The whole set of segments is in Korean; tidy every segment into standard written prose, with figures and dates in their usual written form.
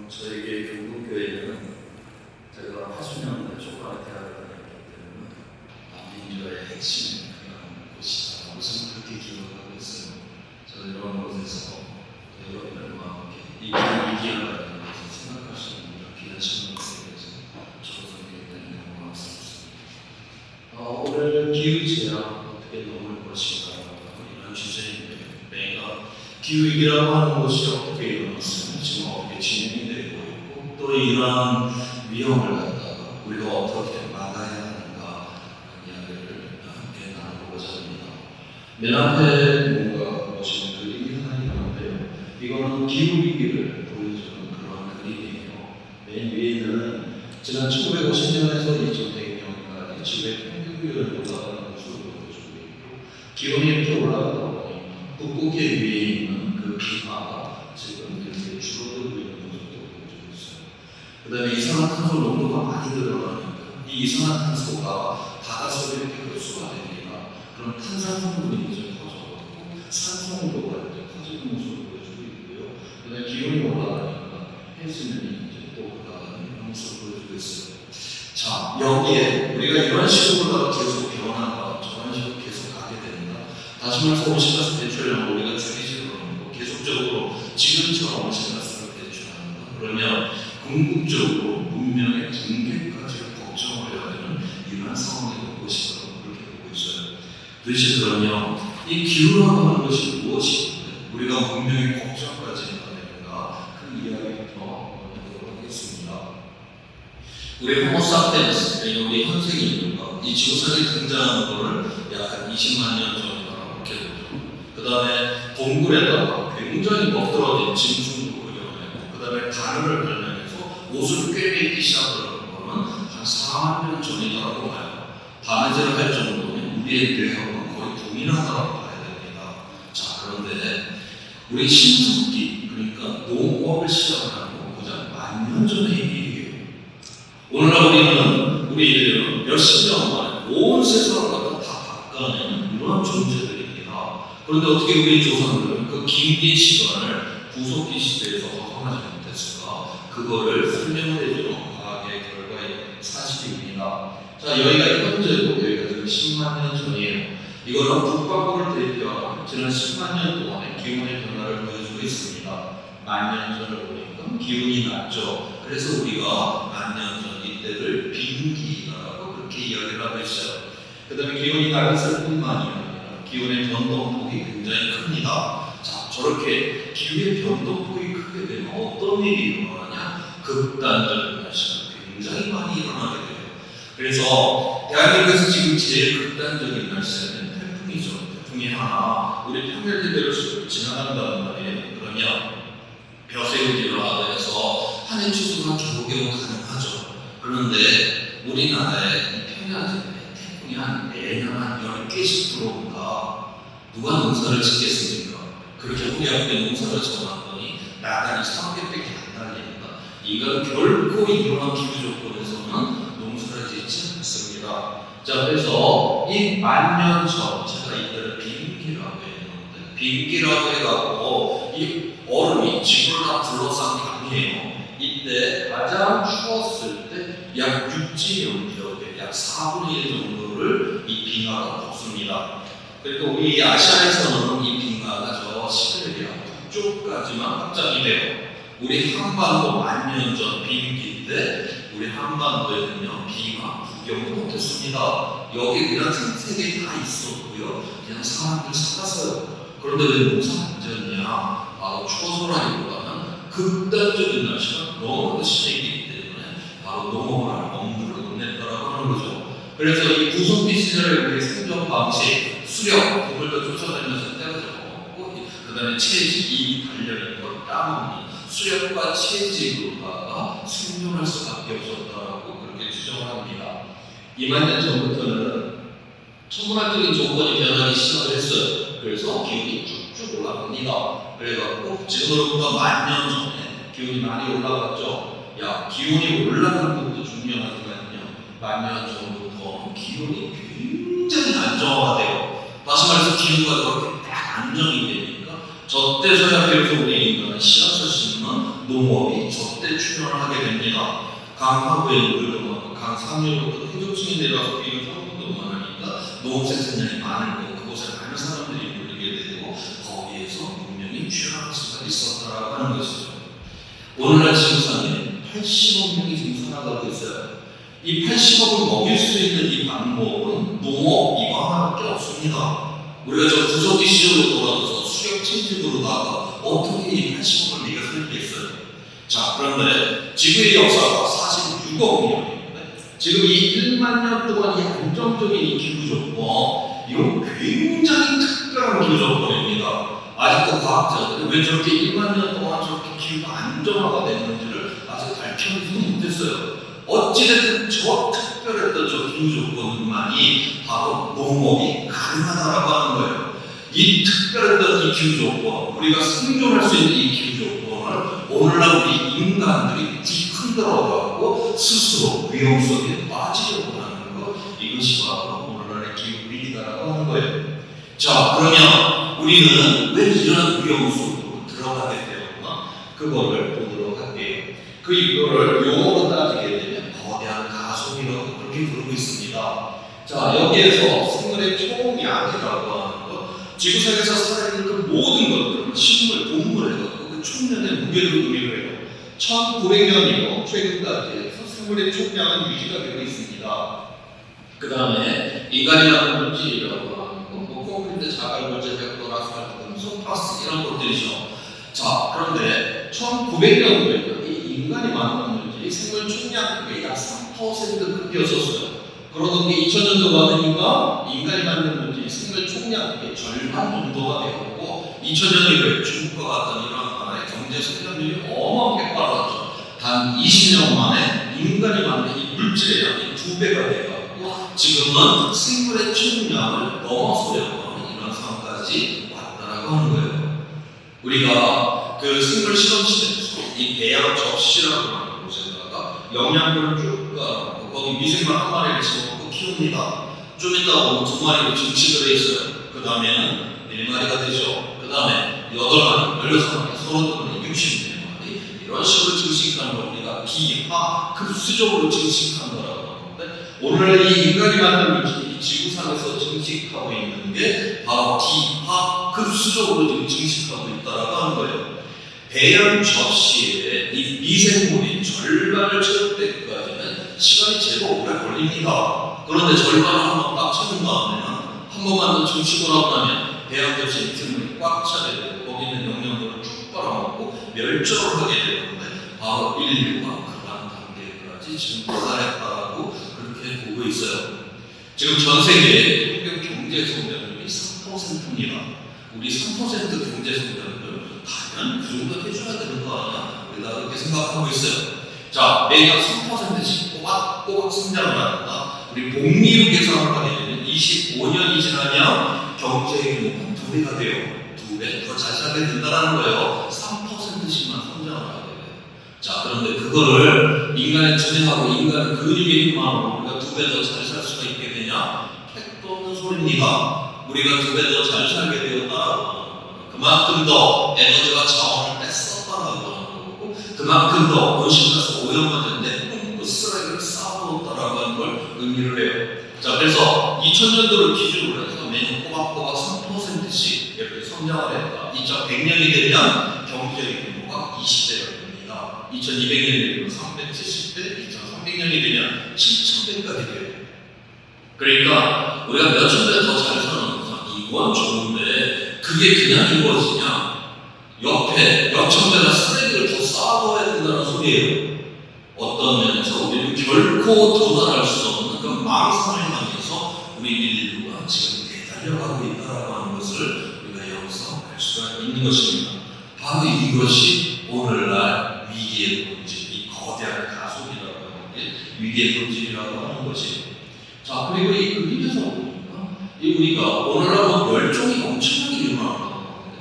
저에게 경북교회는 제가 80년대 초반에 대학을 다녔기 때문에 민주화의 핵심 곳이다. 무슨 그렇게 기억하고 있어요. 저는 이런 곳에서 여러분들과 함께 이 기회를 가지는 것을 생각할 수 있는 이런 귀한 시간을 세계에서 저도 굉장히 영광스럽습니다. 오늘 기후제약 어떻게 넘을 것인가 이런 주제인데 내가 기후위기라고 하는 것이 어떻게 일어났으면 지금 어떻게 진행이 되고 있고 또 이러한 위험을 갖다가 우리가 어떻게 막아야 하는가 이야기를 함께 나눠보고자 합니다. 맨 앞에 뭔가 보시는 그림이 하나 있는데요. 이거는 기후위기를 보여주는 그런 그림이에요. 맨 위에는 지난 1950년에서 2100년까지 지구의 평균기온이 올라가는 모습을 보여주고 있고 기온이 이렇게 올라가다 보니 북극해 위에 있는 그 비가 지금 이렇게 줄어들고 있는 모습도 보여주고 있어요. 그 다음에 이산화탄소 농도가 많이 늘어나니까 이 이산화탄소가 바닷속에 이렇게 흡수가 됩니다. 그럼 탄산성분이 이제 커져가지고 산소농도가 이제 커지는 모습을 보여주고 있고요. 그 다음에 기온이 올라가니까 해수면이 이제 또 올라가는 모습을 보여주고 있어요. 자, 여기에 우리가 이런 식으로 계속 변화가 저런 식으로 계속 가게 됩니다. 다시 말해서 온실가스 배출량을 우리가 줄이지 않고 계속적으로 지금처럼 온실가스를 배출합니다. 그러면 궁극적으로 문명의 붕괴까지 걱정을 해야 되는 이러한 상황이 될 것이라고 그렇게 보고 있어요. 도대체 그러면 이 기후라고 하는 것이 무엇인데 우리가 문명의 걱정까지 해야 되는가 그 이야기부터 해보도록 하겠습니다. 우리 호모사피엔스, 우리 현생인류가 이 지구상에 등장하는 것을 약 20만 년 전이라고 이렇게 보죠. 그 다음에 동굴에다가 굉장히 멋들어진 짐승도 그려내고 그 다음에 바늘을 발명해서 옷을 꿰매기 시작하는 거는 한 4만 년 전이라고 봐요. 바느질을 할 정도면 우리의 뇌하고는 거의 동일하다고 봐야 됩니다. 자, 그런데 우리 신석기, 그러니까 농업을 시작하는 건 고작 1000년 전의 일이에요. 오늘날 우리 인류는 몇십 년 만에 온 세상을 갖다 다 바꿔내는 이러한 존재들입니다. 그런데 어떻게 우리 조상들은 그 긴 시간을 구석기 시대에서 허용하지 못했을까? 그거를 설명을 해주는 과학의 결과의 사실입니다. 자, 여기가 현재고 여기가 지금 10만 년 전이에요. 이거는 북반구를 대표하는 지난 10만 년 동안의 기온의 변화를 보여주고 있습니다. 1000년 전을 보니까 기온이 낮죠. 그래서 우리가 1000년 전 이때를 빙기라고 그렇게 이야기를 하고 있어요. 그 다음에 기온이 낮았을 뿐만이 아니라 기온의 변동폭이 굉장히 큽니다. 자, 저렇게 기후의 변동폭이 크게 되면 어떤 일이 일어나냐? 극단적인 날씨가 굉장히 많이 일어나게 돼요. 그래서 대한민국에서 지금 제일 극단적인 날씨는 태풍이죠. 태풍이 하나 우리 평일대대로 지나간다는 말이에요. 그러면 벼슬이 일어나다 해서 한 인치 수가 겨우겨우 가능하죠. 그런데 우리나라에 이 평야지대에 태풍이 한 매년 한 10개씩 들어온다. 누가 농사를 짓겠습니까? 그렇게 후회하게 농사를 지어놨더니 나단이 3개밖에 안 달립니다. 이건 결코 이러한 기후 조건에서는 농사를 짓지 않습니다. 자, 그래서 이 1000년 전 제가 이때를 빙기라고 했는데 빙기라고 해갖고 이 얼음이 지구를 다 둘러싼 강이에요. 이때 가장 추웠을 때 약 육지연기력의 약 4분의 1 정도를 이 빙하가 덮습니다. 그리고 우리 아시아에서는 이 빙하가 저 시베리아 북쪽까지만 확장이 돼요. 우리 한반도 1000년 전 빙기 때 우리 한반도에는요 빙하 구경도 못했습니다. 여기 그냥 틈새에 다 있었고요. 그냥 사람들 살았어요. 그런데 왜 농사 안 지었냐? 추워서라기보다는 극단적인 날씨가 너무 심했기 때문에 바로 농업을 하는 엄두를 냈다라고 하는 거죠. 그래서 이 구석기 시절의 우리 생존 방식, 수렵, 동물도 쫓아다니면서 때려서 먹고 그 다음에 채집, 이 달려있는 걸 따먹는 수렵과 채집으로다가 생존할 수밖에 없었다라고 그렇게 추정을 합니다. 2만 년 전부터는 천문학적인 조건이 변하기 시작을 했어요. 그래서 기온이 쭉쭉 올라갑니다. 그래갖고 지금으로부터 1000년 전에 기온이 많이 올라갔죠. 야, 기온이 올라가는 것도 중요하지만요. 1000년 전부터 기온이 굉장히 안정화돼요. 다시 말해서 기후가 그렇게 딱 안정이 되니까 저때서야 비로소 우리 인간은 씨앗을 심는 농업이 저때 출현을 하게 됩니다. 강하구의 노을도 강상류로부터 태조층이 내려와서 비를 한번도 많으니까 농업 생산량이 많은 거 그곳에 많은 사람들이 몰리게 되고 거기에서 문명이 출현할 수가 있었다라고 하는 것이죠. 오늘날 지구상에 80억 명이 지금 살아가고 있어요. 이 80억을 먹일 수 있는 이 방법은 농업 이거 하나밖에 없습니다. 우리가 저 구석기 시절로 돌아가서 수력 채집으로다가 어떻게 이 80억을 네가 살겠어요? 자, 그런데 지구의 역사가 46억 년인데 지금 이 1만 년 동안 이 안정적인 이 기후 조건 이건 굉장히 특별한 기후 조건입니다. 아직도 과학자들은 왜 저렇게 1만 년 동안 저렇게 기후가 안정화가 됐는지를 아직 밝혀내지 못했어요. 어찌됐든 저 특별했던 저 기후 조건만이 바로 농업이 가능하다라고 하는 거예요. 이 특별했던 이 기후 조건, 우리가 생존할 수 있는 이 기후 조건을 오늘날 우리 인간들이 뒤흔들어가고 스스로 위험 속에 빠지려고 하는 것, 이것이 바로 오늘날의 기후 위기다라고 하는 거예요. 자, 그러면 우리는 왜 이런 위험 속으로 들어가게 되었나? 그거를 보도록 할게요. 이거를 용어로 따지게 되면 거대한 가속이라고 그렇게 부르고 있습니다. 자, 여기에서 생물의 총량이라고 하는 것, 지구상에서 살아있는 그 모든 것들, 식물, 동물에 갖고 그 총량의 무게를 의미를 해요. 1900년이고 최근까지 해서 생물의 총량은 유지가 되고 있습니다. 그 다음에 인간이 만든 물질이라고 하는 거, 콘크리트, 자갈물질, 벽돌, 아스팔트, 금속, 플라스틱 이런 것들이죠. 자, 그런데 1900년도에 인간이 만든 물질이 생물 총량 크기의 약 3% 크기였었어요. 그러던 게 2000년도가 되니까 인간이 만든 물질이 생물 총량 크기의 절반 정도가 되었고 2000년 이후에 중국과 같은 이런 나라의 경제 성장률이 어마어마하게 빨라졌죠. 단 20년 만에 인간이 만든 이 물질의 양이 2배가 되어가고 지금은 생물의 총량을 넘어서려고 하는 이런 상황까지 왔다라고 하는 거예요. 우리가 그 생물 실험실에서 이 배양 접시라고 하는 곳에다가 영양분을 쭉 깔아놓고 거기 미생물 한 마리를 집어넣고 키웁니다. 좀 이따 보면 2마리로 증식을 해 있어요. 그 다음에는 1마리가 되죠. 그 다음에 8마리, 16마리, 32마리, 64마리 이런 식으로 증식하는 걸 우리가 비하 급수적으로 증식한 거라고 하는데 오늘 이 인간이 만든 물질이 지구상에서 증식하고 있는 게 바로 비하 급수적으로 지금 증식하고 있다라고 하는 거예요. 배양 접시에 이 미생물이 절반을 채울 때까지는 시간이 제법 오래 걸립니다. 그런데 절반을 한번 딱 채운 다음에는 한 번만 더 증식을 하고 나면 배양 접시에 미생물이 꽉 차게 되고 거기 있는 영양분을 쭉 빨아먹고 멸종을 하게 되는데 바로 인류가 그런 단계까지 지금 도달했다고 그렇게 보고 있어요. 지금 전 세계의 평균 경제 성장률이 3%입니다. 우리 3% 경제 성장률 당연 그 정도 해줘야 되는 거 아니야? 우리가 그렇게 생각하고 있어요. 자, 매년 3%씩 꼬박꼬박 성장을 한다. 우리 복리로 계산을 하게 되면 25년이 지나면 경제의 규모가 2배가 돼요. 2배 더 잘 살게 된다는 거예요. 3%씩만 성장을 하게 돼요. 자, 그런데 그거를 인간의 두뇌하고 인간의 근육의 힘만으로 우리가 2배 더 잘 살 수가 있게 되냐? 택도 없는 소리입니다. 우리가 2배 더 잘 살게 되었다. 그만큼 더 에너지와 자원을 뺐었다라고 하는 거고 그만큼 더 온실가스 오염화된 쓰레기를 쌓아두었다라고 하는 걸 의미를 해요. 자, 그래서 2000년도를 기준으로 해서 매년 꼬박꼬박 3%씩 이렇게 성장을 했다. 2100년이 되면 경제의 규모가 20배가 됩니다. 2200년이 되면 370배, 2300년이 되면 7000배까지 돼요. 그러니까 우리가 몇천 배 더 잘 사는 이건 좋은데 그게 그냥 이루어지냐? 옆에 몇천 배나 쓰레기를 더 쌓아둬야 된다는 소리예요. 어떤 면에서 우리는 결코 도달할 수 없는 그 망상을 향해서 우리 인류가 지금 대달려가고 있다라고 하는 것을 우리가 여기서 알 수가 있는 것입니다. 바로 이것이 오늘날 위기의 본질, 이 거대한 가속이라고 하는 게 위기의 본질이라고 하는 것이. 자, 그리고 그 위기에서 우리가 오늘날 멸종이 엄청나게 일어나는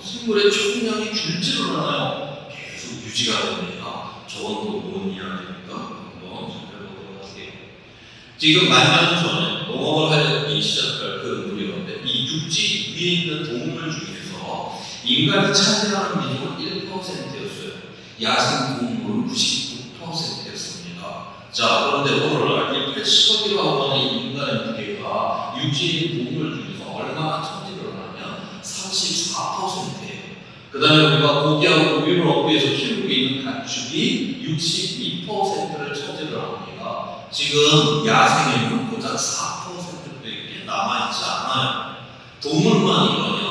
생물의 총량이 줄지를 않아요. 계속 유지가 됩니다. 저건 또 뭔 이야기입니까? 한번 살펴보도록 할게요. 지금 만 년 전에 농업을 하려고 시작할 그 무렵에 이 육지 위에 있는 동물 중에서 인간이 차지하는 비중은 1%였어요. 야생 동물 동물은 99%였습니다. 자, 그런데 오늘 80억이라고 하는 인간의 무게가 육지인 동물 중에서 얼마나 차지를 하냐면 34%예요. 그 다음에 우리가 고기하고 고기를 얻기 위해서 키우고 있는 가축이 62%를 차지를 합니다. 지금 야생에는 고작 4%밖에 남아있지 않아요. 동물만 이러냐?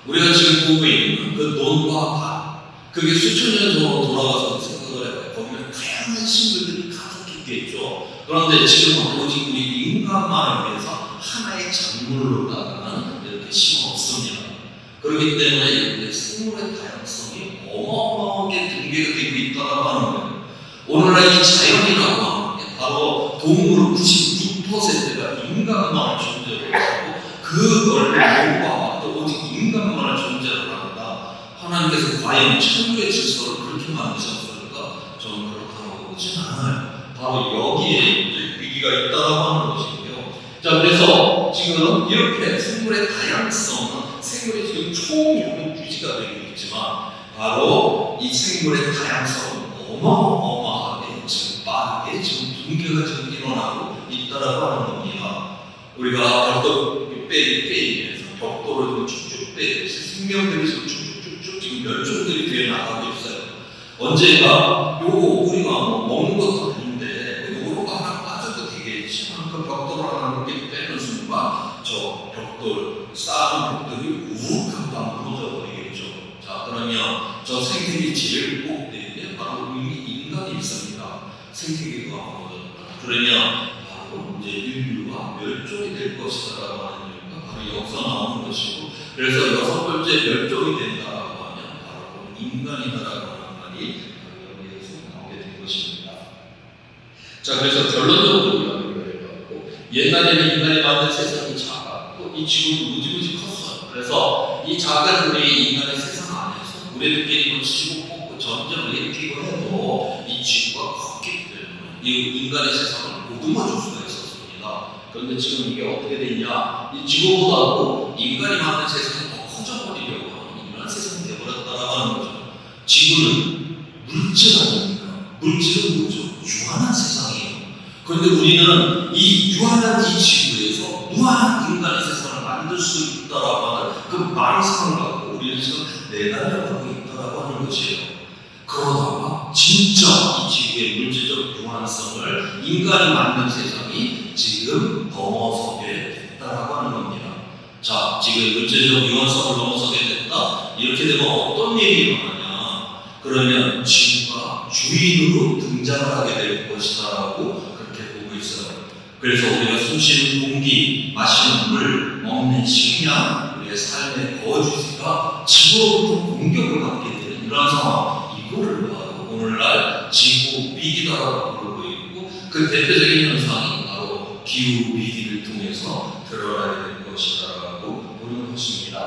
우리가 지금 보고 있는 그 논과 밭, 그게 수천 년 전으로 돌아가서 생각을 해봐요. 거기는 다양한 식물들이 가득했겠죠. 그런데 지금은 오직 우리 인간만을 위해서 하나의 작물로다가는 이렇게 심어없습니다. 그렇기 때문에 이렇게 생물의 다양성이 어마어마하게 등계가 되고 있다고 하는 거예요. 오늘날 이 자연이라고 하는 게 바로 동물의 99%가 인간만을 존재를 하고 그걸 모과 또 오직 인간만을 존재를 한다. 하나님께서 과연 천국의 질서를 그렇게 만드셨을까? 저는 그렇다고 보진 않아요. 바로 여기에 이제 위기가 있다고 하는 것이고요. 자, 그래서 지금 이렇게 생물의 다양성은 생물이 지금 총유로 유지가 되고 있지만 바로 이 생물의 다양성은 어마어마하게 지금 빠르게 지금 붕괴가 지금 일어나고 있다라고 하는 겁니다. 우리가 벽돌 빼면서 벽돌을 쭉쭉 빼듯이 생명들이 지금 쭉쭉쭉 지금 멸종들이 되어 나가고 있어요. 언제가 요거 우리가 먹는 것도 아닌데 요거가 하나 빠져도 되겠지만 그 벽돌 하나 이렇게 빼는 순간 저 벽돌 쌓은 벽돌이 우욱하고 무너져 버리겠죠. 자, 그러면 저 생태계 제일 꼭대기에 바로 이미 인간이 있습니다. 생태계가 무너졌다. 그러면 바로 이제 인류가 멸종이 될 것이다라고 하는 이유가 바로 여기서 나오는 것이고, 그래서 여섯 번째 멸종이 된다라고 하면 바로 인간이다라고 하는 말이 여기에서 나오게 된 것입니다. 자, 그래서 결론적으로 우리가 해봤고, 옛날에는 인간이 만든 세상이 작았고 이 지구도 무지무지 컸어요. 그래서 이 작은 우리 인간의 세상 안에서 우리들끼리 뭐 지구 뽑고 전쟁을 일으키고 해도 이 지구가 컸기 때문에 이 인간의 세상을 보듬어 줄 수가 있었습니다. 그런데 지금 이게 어떻게 됐냐? 이 지구보다도 인간이 만든 세상이 더 커져버리려고 하는 이런 세상이 되어버렸다라고 하는 거죠. 지구는 물질 아닙니까? 물질은 뭐죠? 유한한 세상이에요. 그런데 우리는 이 유한한 이 지구에서 무한한 인간의 세상을 만들 수 있다라고 하는 그 망상을 갖고 우리는 지금 내달려가고 있다라고 하는 것이에요. 그러다가 진짜 이 지구의 물질적 유한성을 인간이 만든 세상이 지금 넘어서게 됐다라고 하는 겁니다. 자, 지금 물질적 유한성을 넘어서게 됐다. 이렇게 되면 어떤 일이 일어나냐? 그러면 지구가 주인으로 등장을 하게 될 것이다라고 그렇게 보고 있어요. 그래서 우리가 숨쉬는 공기, 마시는 물, 먹는 식량, 우리의 삶의 거주지가 지구로부터 공격을 받게 되는 이런 상황, 이거를 바로 오늘날 지구 위기다라고 부르고 있고, 그 대표적인 현상이 바로 기후 위기를 통해서 드러나게 될 것이다라고 보는 것입니다.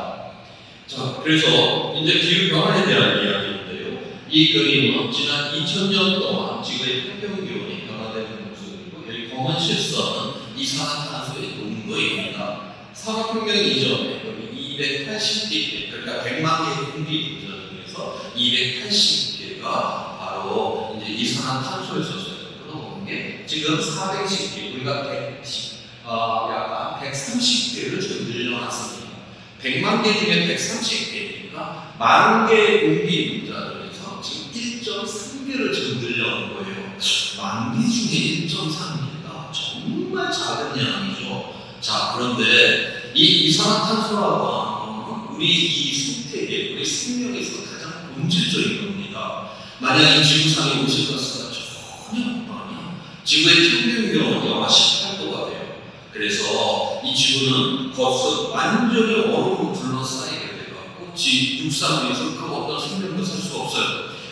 자, 그래서 이제 기후 변화에 대한 이야기인데요. 이 그림은 지난 2000년 동안 지구의 평균 기온이 변화되는 모습이고, 여기 검은 실선은 이산화탄소의 농도입니다. 산업혁명 이전에 여기 280개, 그러니까 100만 개의 공기 분자 중에서 280개가 바로 이제 이산화탄소였었어요. 그러는 게 지금 410개, 우리가 약간 130개를 지금 늘려놨습니다. 100만 개 중에 130개니까 만 개의 공기 분자 중에서 지금 1.3개를 지금 늘려놓은 거예요. 만 개 중에 1.3입니다. 정말 작은 양이죠. 자, 그런데 이 이산화탄소라고 하는 것은 우리 이 생태계, 우리 생명에서 가장 본질적인 겁니다. 만약 이 지구상의 온실가스가 전혀 없다면 지구의 평균 기온은 영하 18도가 돼요. 그래서 이 지구는 겉은 완전히 얼음으로 둘러싸이게 돼갖고 육상 위에서 그 어떤 생명도 살 수가 없어요.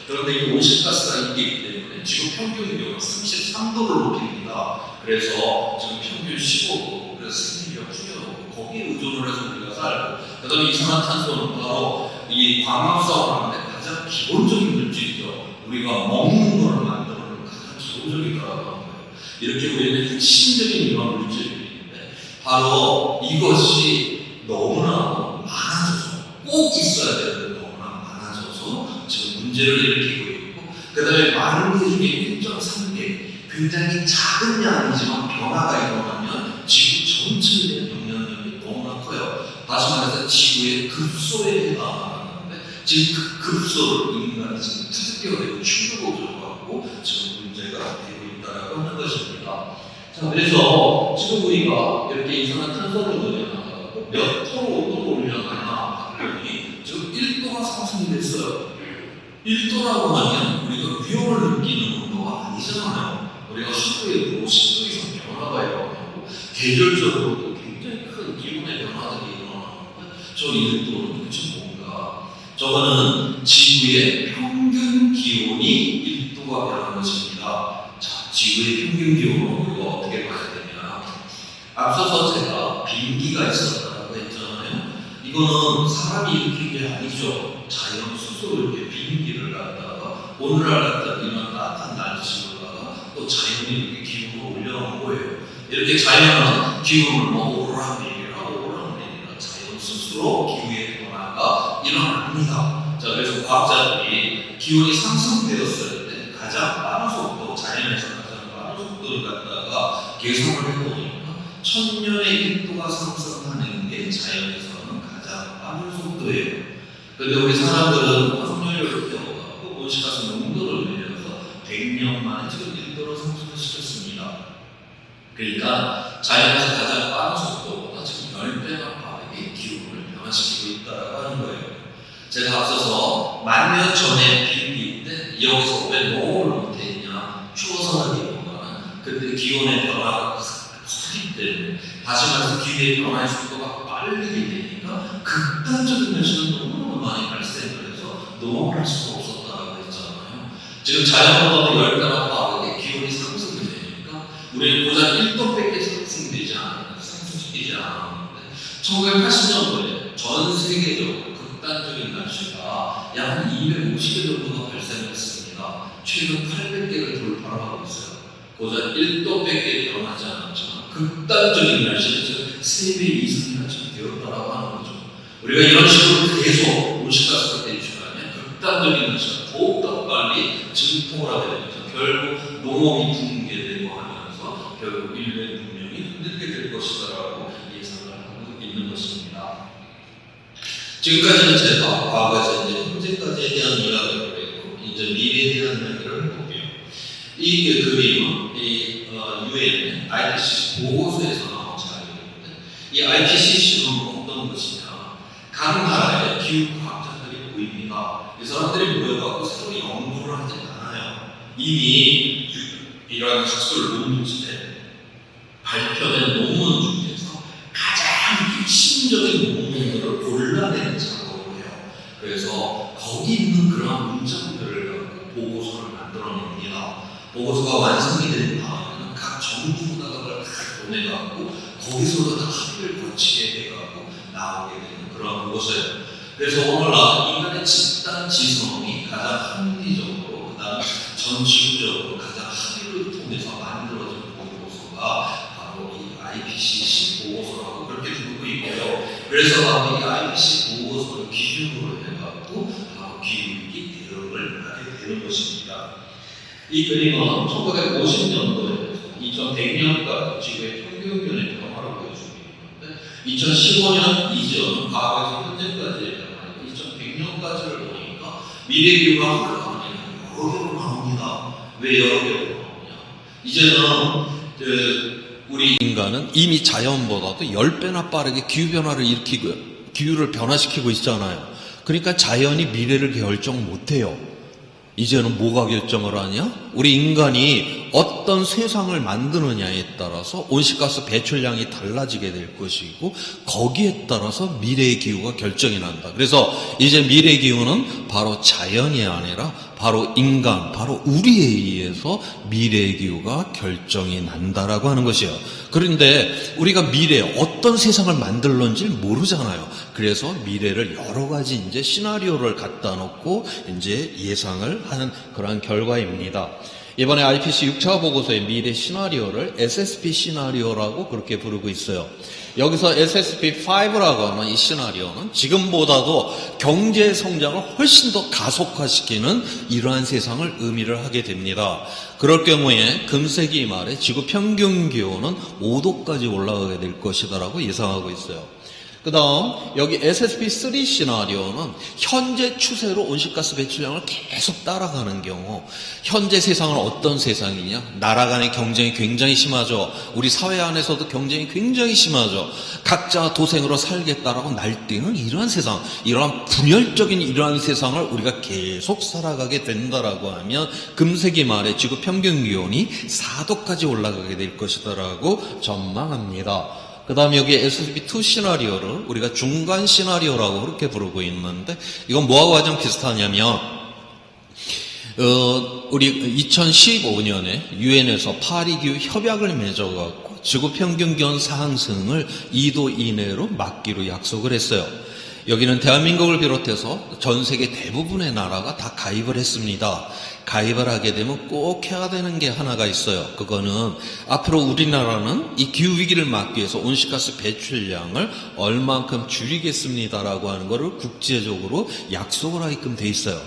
그런데 이 온실가스가 있기 때문에 지구 평균 기온은 33도를 높입니다. 그래서 지금 평균 15도, 그래서 생태계가 풀려오고 거기에 의존을 해서 우리가 살고, 그 다음에 이산화탄소는 바로 이 광합성을 하는데 가장 기본적인 물질이죠. 우리가 먹는 것을 만드는 가장 기본적이더라고요. 이렇게 우리는 핵심적인 이런 물질들인데 바로 이것이 너무나 많아져서 꼭 있어야 되는데 너무나 많아져서 지금 문제를 일으키고 있고, 그 다음에 많은 개 중에 1.3개, 굉장히 작은 양이지만 변화가 일어나면 지구 전체에 대한 영향력이 너무나 커요. 다시 말해서 지구의 급소에 해당하는데, 지금 그 급소를 인간이 지금 투습기가 되고 충격을 들어가고 지금 문제가 되고 있다고 하는 것입니다. 자, 그래서 지금 우리가 이렇게 이산화탄소를 넣어나가고 몇 도로 온도를 올려나가나 봤더니 지금 1도가 상승이 됐어요. 1도라고 하면 우리가 위험을 느끼는 온도가 아니잖아요. 우리가 하루에 50도 이상 변화가 일어나고 계절적으로도 굉장히 큰 기온의 변화들이 일어나는데 저 1도는 도대체 뭔가? 저거는 지구의 평균 기온이 1도가 변한 것입니다. 자, 지구의 평균 기온은 우리가 어떻게 봐야 되냐? 앞서서 제가 비인기가 있었다고 했잖아요. 이거는 사람이 일으킨 게 아니죠. 자연 스스로 이렇게 비인기를 갖다가 오늘날 같은 이런 따뜻한 날씨로다가 또 자연이 이렇게 기온을 올려놓은 거예요. 이렇게 자연은 기온을 뭐 오르락내리락 자연 스스로 기후의 변화가 일어납니다. 자, 그래서 과학자들이 기온이 상승되었을 때 가장 빠른 속도, 자연에서 가장 빠른 속도를 갖다가 계산을 해보니까 1000년에 1도가 상승하는 게 자연에서는 가장 빠른 속도예요. 그런데 우리 사람들은 화석연료를 태워가고 온실가스 농도를 늘려서 100년 만에 지금 1도로 상승을 시켰습니다. 그러니까 자연에서 가장 빠른 속도보다 지금 10배가 빠르게 기온을 변화시키고 있다고 하는 거예요. 제가 앞서서 1000년 전에 비행기인데 여기서 왜 농업을 못했냐, 추워서라기보다는 그때 기온의 변화가 크기 때문에, 다시 말해서 기후의 변화의 속도가 빠르게 되니까 극단적인 변수는 너무너무 많이 발생을 해서 농업을 할 수가 없었다고 했잖아요. 지금 자연보다도 10배가 빠르게 기온이 상승이 되니까 우리는 고작 1도밖에 상승되지 않았는데, 상승시키지 않았는데 1980년도에 전 세계적으로 극단적인 날씨가 약 한 250개 정도가 발생했습니다. 최근 800개를 돌파를 하고 있어요. 고작 1도밖에 변하지 않았지만 극단적인 날씨는 지금 3배 이상이나 지금 되었다라고 하는 거죠. 우리가 이런 식으로 계속 온실가스 배출하면 극단적인 날씨가 더욱더 빨리 증폭을 하게 되면서 결국 농업이 붕괴되고 하면서 결국 인류의 문명이 흔들게 될 것이다라고 예상을 하고 있는 것입니다. 지금까지는 제가 과거에서 이제 현재까지에 대한 이야기를 했고, 이제 미래에 대한 이야기를 해볼게요. 이 그림은 이 UN IPCC 보고서에서 나온 자료인데, 이 IPCC는 어떤 것이냐? 각 나라의 기후과학자들이 보입니다. 이 사람들이 모여갖고 새로 연구를 하지 않아요. 이미 이러한 학술 논문집에 발표된 논문 중에서 가장 핵심적인 논문들을 골라내는 작업을 해요. 그래서 거기 있는 그런 문장들을 갖고 보고서를 만들어냅니다. 보고서가 완성이 된 다음에는 각 정부에다가 그걸 다 보내갖고 거기서도 다 합의를 거치게 해갖고 나오게 되는 그런 보고서예요. 그래서 오늘날 인간의 집단 지성이 가장 합리적으로, 그 다음 전 지구적으로 가장 합의를 통해서 만들어진 보고서가 바로 이 IPCC 보고서라고 그렇게 부르고 있고요. 그래서 바로 이 IPCC 보고서를 기준으로 해갖고 바로 기후위기 대응을 하게 되는 것입니다. 이 그림은 1950년도에서 2100년까지 지구의 평균 기온의 변화를 보여주고 있는데, 2015년 이전, 과거에서 현재까지의 변화, 2100년까지를 보니까 미래 기후가 하루가 아니라 여러 개로 나옵니다. 왜 여러 개로 나오냐? 이제는 우리 인간은 이미 자연보다도 10배나 빠르게 기후변화를 일으키고, 기후를 변화시키고 있잖아요. 그러니까 자연이 미래를 결정 못해요. 이제는 뭐가 결정을 하냐? 우리 인간이 어떤 세상을 만드느냐에 따라서 온실가스 배출량이 달라지게 될 것이고, 거기에 따라서 미래의 기후가 결정이 난다. 그래서 이제 미래의 기후는 바로 자연이 아니라 바로 인간, 바로 우리에 의해서 미래의 기후가 결정이 난다라고 하는 것이에요. 그런데 우리가 미래에 어떤 세상을 만들는지 모르잖아요. 그래서 미래를 여러 가지 이제 시나리오를 갖다 놓고 이제 예상을 하는 그러한 결과입니다. 이번에 IPC 6차 보고서의 미래 시나리오를 SSP 시나리오라고 그렇게 부르고 있어요. 여기서 SSP5라고 하는 이 시나리오는 지금보다도 경제 성장을 훨씬 더 가속화시키는 이러한 세상을 의미를 하게 됩니다. 그럴 경우에 금세기 말에 지구 평균 기온은 5도까지 올라가게 될 것이다라고 예상하고 있어요. 그 다음 여기 SSP3 시나리오는 현재 추세로 온실가스 배출량을 계속 따라가는 경우 현재 세상은 어떤 세상이냐? 나라 간의 경쟁이 굉장히 심하죠. 우리 사회 안에서도 경쟁이 굉장히 심하죠. 각자 도생으로 살겠다라고 날뛰는 이러한 세상, 이러한 분열적인 이러한 세상을 우리가 계속 살아가게 된다라고 하면 금세기 말에 지구 평균 기온이 4도까지 올라가게 될 것이다라고 전망합니다. 그 다음에 여기 SSP2 시나리오를 우리가 중간 시나리오라고 그렇게 부르고 있는데 이건 뭐하고 가장 비슷하냐면 우리 2015년에 유엔에서 파리기후 협약을 맺어갖고 지구 평균 기온 상승을 2도 이내로 막기로 약속을 했어요. 여기는 대한민국을 비롯해서 전 세계 대부분의 나라가 다 가입을 했습니다. 가입을 하게 되면 꼭 해야 되는 게 하나가 있어요. 그거는 앞으로 우리나라는 이 기후위기를 막기 위해서 온실가스 배출량을 얼만큼 줄이겠습니다라고 하는 거를 국제적으로 약속을 하게끔 돼 있어요.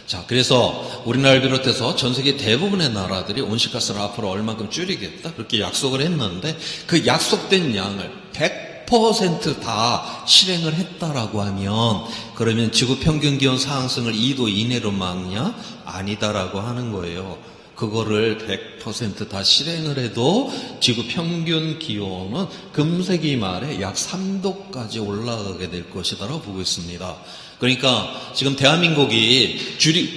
자, 그래서 우리나라를 비롯해서 전 세계 대부분의 나라들이 온실가스를 앞으로 얼만큼 줄이겠다 그렇게 약속을 했는데 그 약속된 양을 100% 다 실행을 했다라고 하면 그러면 지구 평균 기온 상승을 2도 이내로 막냐? 아니다라고 하는 거예요. 그거를 100% 다 실행을 해도 지구 평균 기온은 금세기 말에 약 3도까지 올라가게 될 것이다라고 보고 있습니다. 그러니까 지금 대한민국이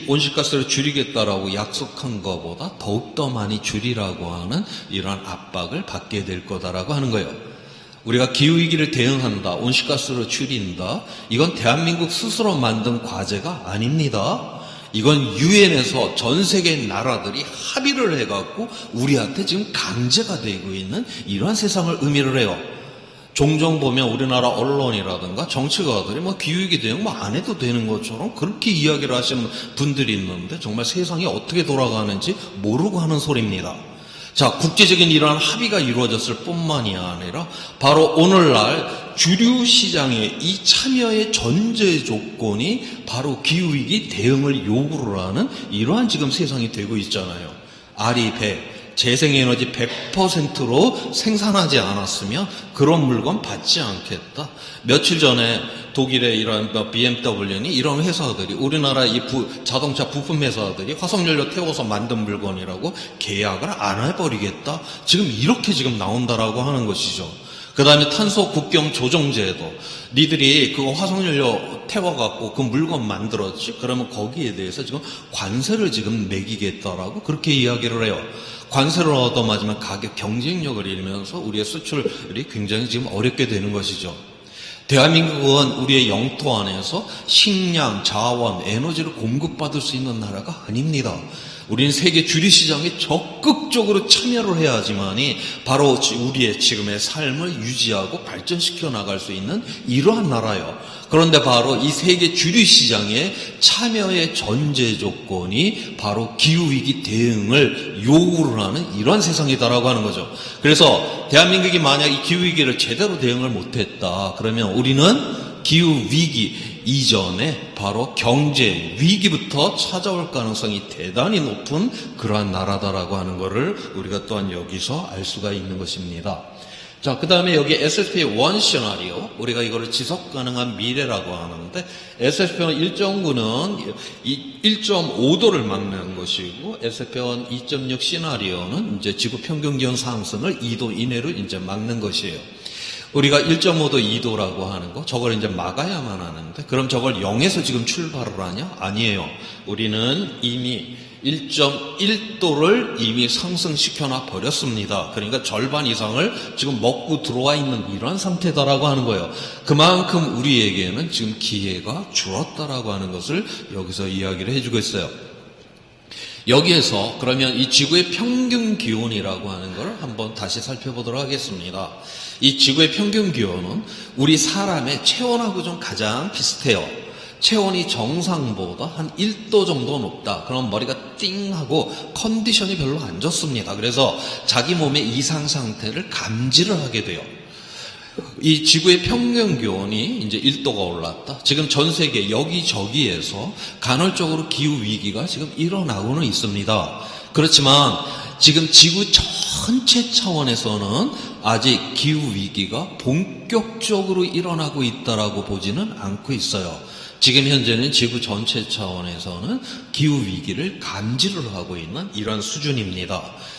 온실가스를 줄이겠다라고 약속한 것보다 더욱더 많이 줄이라고 하는 이러한 압박을 받게 될 거다라고 하는 거예요. 우리가 기후위기를 대응한다, 온실가스를 줄인다, 이건 대한민국 스스로 만든 과제가 아닙니다. 이건 유엔에서 전 세계 나라들이 합의를 해갖고 우리한테 지금 강제가 되고 있는 이러한 세상을 의미를 해요. 종종 보면 우리나라 언론이라든가 정치가들이 기후위기 대응 안 해도 되는 것처럼 그렇게 이야기를 하시는 분들이 있는데 정말 세상이 어떻게 돌아가는지 모르고 하는 소리입니다. 자, 국제적인 이러한 합의가 이루어졌을 뿐만이 아니라 바로 오늘날 주류 시장의 이 참여의 전제 조건이 바로 기후위기 대응을 요구를 하는 이러한 지금 세상이 되고 있잖아요. RE 100, 재생에너지 100%로 생산하지 않았으면 그런 물건 받지 않겠다. 며칠 전에 독일의 이런 BMW니 이런 회사들이 우리나라 이 자동차 부품 회사들이 화석연료 태워서 만든 물건이라고 계약을 안 해버리겠다. 지금 이렇게 지금 나온다라고 하는 것이죠. 그 다음에 탄소 국경 조정제도 니들이 그거 화석연료 태워갖고 그 물건 만들었지. 그러면 거기에 대해서 지금 관세를 지금 매기겠다라고 그렇게 이야기를 해요. 관세를 얻어맞으면 가격 경쟁력을 잃으면서 우리의 수출이 굉장히 지금 어렵게 되는 것이죠. 대한민국은 우리의 영토 안에서 식량, 자원, 에너지를 공급받을 수 있는 나라가 아닙니다. 우리는 세계 주류 시장에 적극적으로 참여를 해야지만이 바로 우리의 지금의 삶을 유지하고 발전시켜 나갈 수 있는 이러한 나라예요. 그런데 바로 이 세계 주류 시장의 참여의 전제 조건이 바로 기후위기 대응을 요구를 하는 이러한 세상이다라고 하는 거죠. 그래서 대한민국이 만약 이 기후위기를 제대로 대응을 못했다 그러면 우리는 기후위기 이전에 바로 경제 위기부터 찾아올 가능성이 대단히 높은 그러한 나라다라고 하는 것을 우리가 또한 여기서 알 수가 있는 것입니다. 자, 그 다음에 여기 SSP1 시나리오, 우리가 이거를 지속 가능한 미래라고 하는데 SSP1 1.9는 1.5도를 막는 것이고 SSP1 2.6 시나리오는 이제 지구 평균 기온 상승을 2도 이내로 이제 막는 것이에요. 우리가 1.5도 2도라고 하는 거 저걸 이제 막아야만 하는데 그럼 저걸 0에서 지금 출발을 하냐? 아니에요. 우리는 이미 1.1도를 이미 상승시켜놔 버렸습니다. 그러니까 절반 이상을 지금 먹고 들어와 있는 이러한 상태다라고 하는 거예요. 그만큼 우리에게는 지금 기회가 줄었다라고 하는 것을 여기서 이야기를 해주고 있어요. 여기에서 그러면 이 지구의 평균 기온이라고 하는 걸 한번 다시 살펴보도록 하겠습니다. 이 지구의 평균 기온은 우리 사람의 체온하고 좀 가장 비슷해요. 체온이 정상보다 한 1도 정도 높다. 그럼 머리가 띵하고 컨디션이 별로 안 좋습니다. 그래서 자기 몸의 이상 상태를 감지를 하게 돼요. 이 지구의 평균 기온이 이제 1도가 올랐다. 지금 전 세계 여기저기에서 간헐적으로 기후 위기가 지금 일어나고는 있습니다. 그렇지만 지금 지구 전체 차원에서는 아직 기후 위기가 본격적으로 일어나고 있다라고 보지는 않고 있어요. 지금 현재는 지구 전체 차원에서는 기후 위기를 감지를 하고 있는 이런 수준입니다.